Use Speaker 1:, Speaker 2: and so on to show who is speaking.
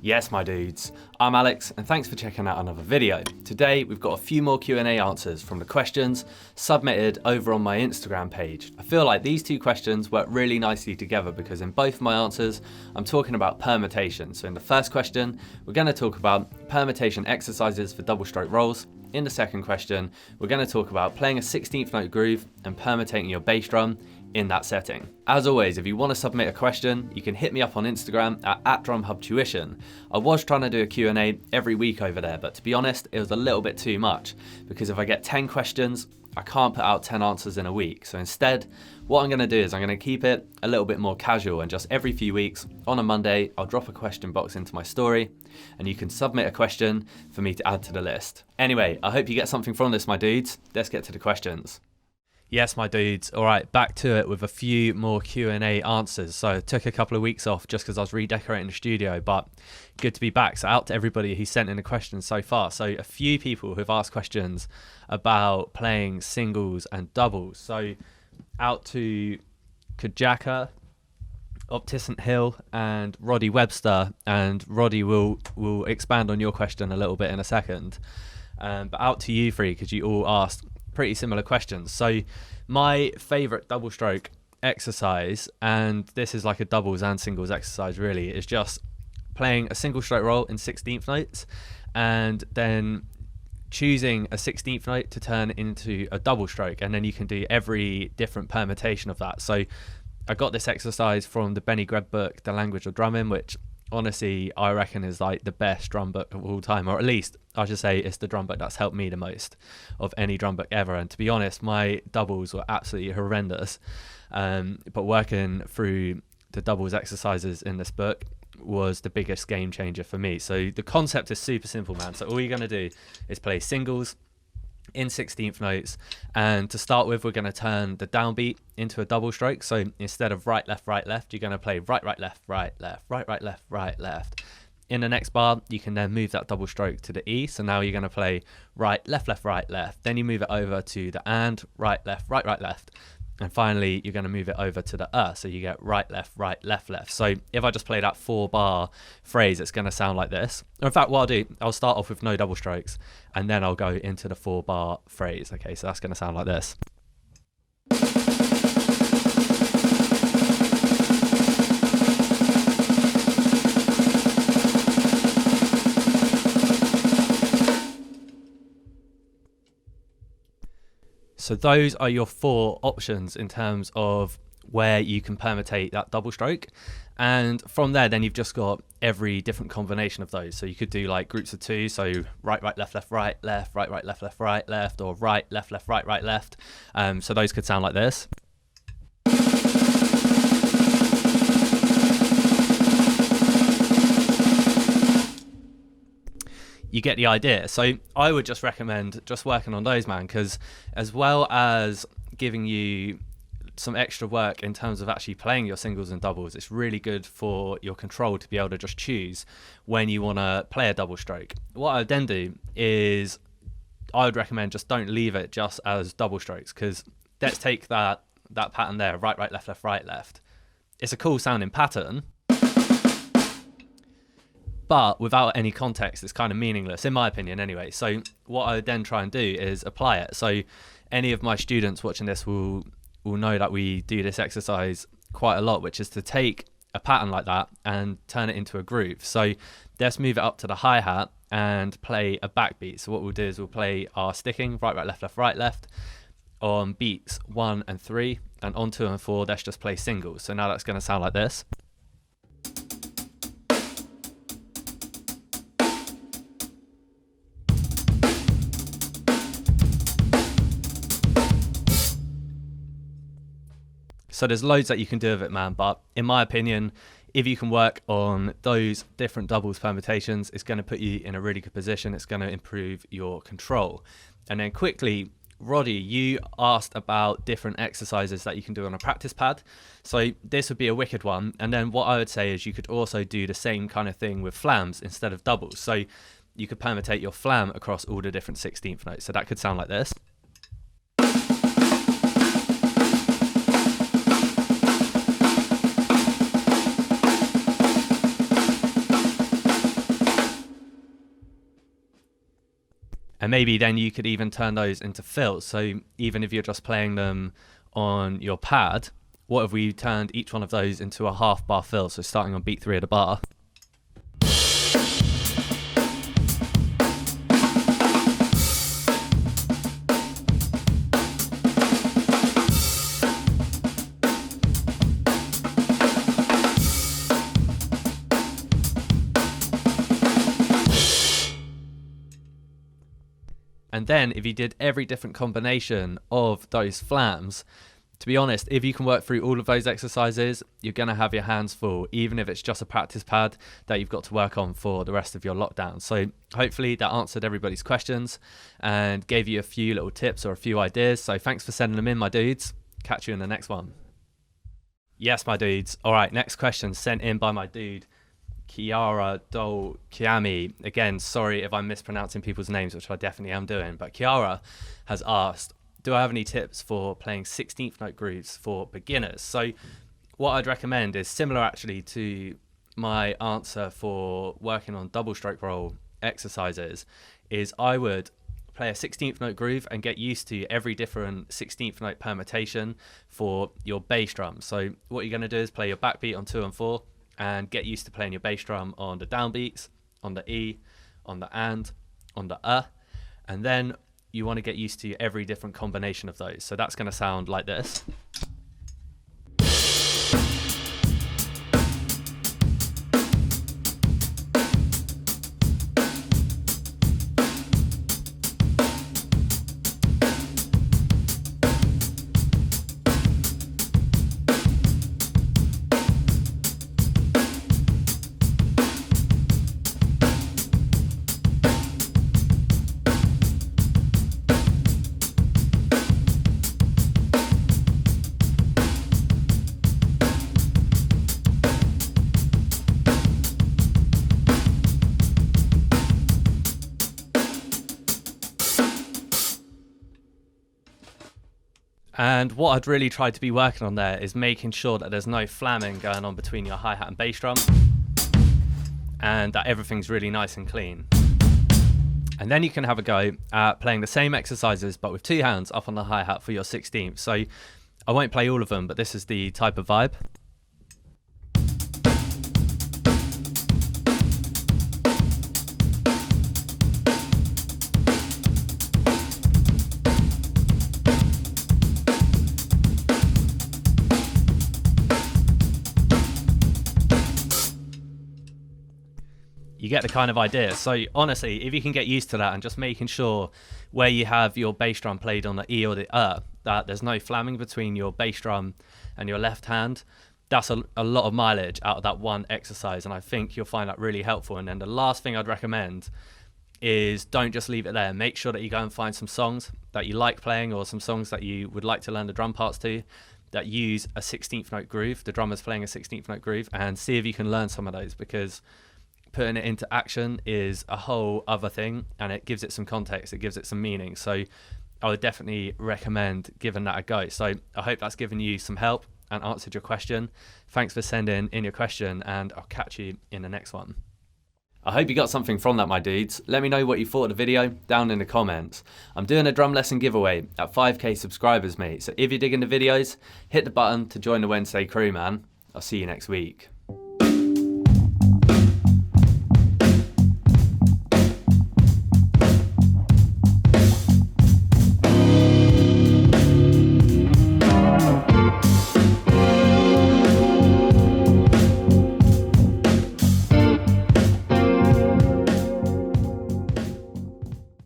Speaker 1: Yes, my dudes, I'm Alex and thanks for checking out another video. Today we've got a few more Q&A answers from the questions submitted over on my Instagram page. I feel like these two questions work really nicely together because in both of my answers I'm talking about permutation. So in the first question we're going to talk about permutation exercises for double stroke rolls. In the second question we're going to talk about playing a 16th note groove and permutating your bass drum in that setting. As always, if you want to submit a question, you can hit me up on Instagram at @drumhubtuition. I was trying to do a Q&A every week over there, but to be honest, it was a little bit too much because if I get 10 questions, I can't put out 10 answers in a week. So instead, what I'm going to do is I'm going to keep it a little bit more casual, and just every few weeks on a Monday, I'll drop a question box into my story and you can submit a question for me to add to the list. Anyway, I hope you get something from this, my dudes. Let's get to the questions. Yes, my dudes. All right, back to it with a few more Q&A answers. So I took a couple of weeks off just because I was redecorating the studio, but good to be back. So out to everybody who sent in the questions so far. So a few people who've asked questions about playing singles and doubles. So out to Kajaka, Opticent Hill and Roddy Webster, and Roddy will expand on your question a little bit in a second. But out to you three because you all asked pretty similar questions. So my favorite double stroke exercise, and this is like a doubles and singles exercise really, is just playing a single stroke roll in 16th notes and then choosing a 16th note to turn into a double stroke, and then you can do every different permutation of that. So I got this exercise from the Benny Greb book, The Language of Drumming, which honestly I reckon is like the best drum book of all time, or at least I should say it's the drum book that's helped me the most of any drum book ever. And to be honest, my doubles were absolutely horrendous, but working through the doubles exercises in this book was the biggest game changer for me. So the concept is super simple, man. So all you're going to do is play singles in 16th notes, and to start with we're going to turn the downbeat into a double stroke. So instead of right left you're going to play right left right left right left right left. In the next bar you can then move that double stroke to the E, so now you're going to play right left right left, then you move it over to the and right left left, and finally you're going to move it over to the so you get right left. So if I just play that 4-bar phrase, it's going to sound like this. Or in fact, what I'll do, I'll start off with no double strokes and then I'll go into the 4-bar phrase. Okay, so that's going to sound like this. So those are your 4 options in terms of where you can permutate that double stroke. And from there, then you've just got every different combination of those. So you could do like groups of 2. So right left right left, right left right left, or right left right left. So those could sound like this. You get the idea. So I would just recommend just working on those, man, because as well as giving you some extra work in terms of actually playing your singles and doubles, it's really good for your control to be able to just choose when you want to play a double stroke. What I would then do is I would recommend just don't leave it just as double strokes, because let's take that pattern there, right left right left. It's a cool sounding pattern, but without any context it's kind of meaningless, in my opinion anyway. So what I would then try and do is apply it. So any of my students watching this will know that we do this exercise quite a lot, which is to take a pattern like that and turn it into a groove. So let's move it up to the hi-hat and play a backbeat. So what we'll do is we'll play our sticking right left on beats 1 and 3, and on 2 and 4 let's just play singles. So now that's going to sound like this. So there's loads that you can do with it, man, but in my opinion, if you can work on those different doubles permutations, it's going to put you in a really good position. It's going to improve your control. And then quickly, Roddy, you asked about different exercises that you can do on a practice pad. So this would be a wicked one. And then what I would say is you could also do the same kind of thing with flams instead of doubles. So you could permutate your flam across all the different 16th notes. So that could sound like this. And maybe then you could even turn those into fills. So even if you're just playing them on your pad, what if we turned each one of those into a half bar fill? So starting on beat 3 of the bar. And then if you did every different combination of those flams, to be honest, if you can work through all of those exercises, you're going to have your hands full, even if it's just a practice pad that you've got to work on for the rest of your lockdown. So hopefully that answered everybody's questions and gave you a few little tips or a few ideas. So thanks for sending them in, my dudes. Catch you in the next one. Yes, my dudes. All right, next question sent in by my dude, Kiara Dol Kiami. Again, sorry if I'm mispronouncing people's names, which I definitely am doing, but Kiara has asked, do I have any tips for playing 16th note grooves for beginners? So what I'd recommend is similar actually to my answer for working on double stroke roll exercises, is I would play a 16th note groove and get used to every different 16th note permutation for your bass drum. So what you're going to do is play your backbeat on 2 and 4 and get used to playing your bass drum on the downbeats, on the E, on the and, on the and then you want to get used to every different combination of those. So that's going to sound like this. And what I'd really try to be working on there is making sure that there's no flamming going on between your hi-hat and bass drum, and that everything's really nice and clean. And then you can have a go at playing the same exercises but with 2 hands up on the hi-hat for your 16th. So I won't play all of them, but this is the type of vibe. You get the kind of idea. So honestly, if you can get used to that and just making sure where you have your bass drum played on the E or the that there's no flamming between your bass drum and your left hand, that's a lot of mileage out of that one exercise, and I think you'll find that really helpful. And then the last thing I'd recommend is don't just leave it there. Make sure that you go and find some songs that you like playing, or some songs that you would like to learn the drum parts to, that use a 16th note groove, the drummer's playing a 16th note groove, and see if you can learn some of those, because putting it into action is a whole other thing, and it gives it some context, it gives it some meaning. So I would definitely recommend giving that a go. So I hope that's given you some help and answered your question. Thanks for sending in your question, and I'll catch you in the next one. I hope you got something from that, my dudes. Let me know what you thought of the video down in the comments. I'm doing a drum lesson giveaway at 5k subscribers, mate. So if you're digging the videos, hit the button to join the Wednesday crew, man. I'll see you next week.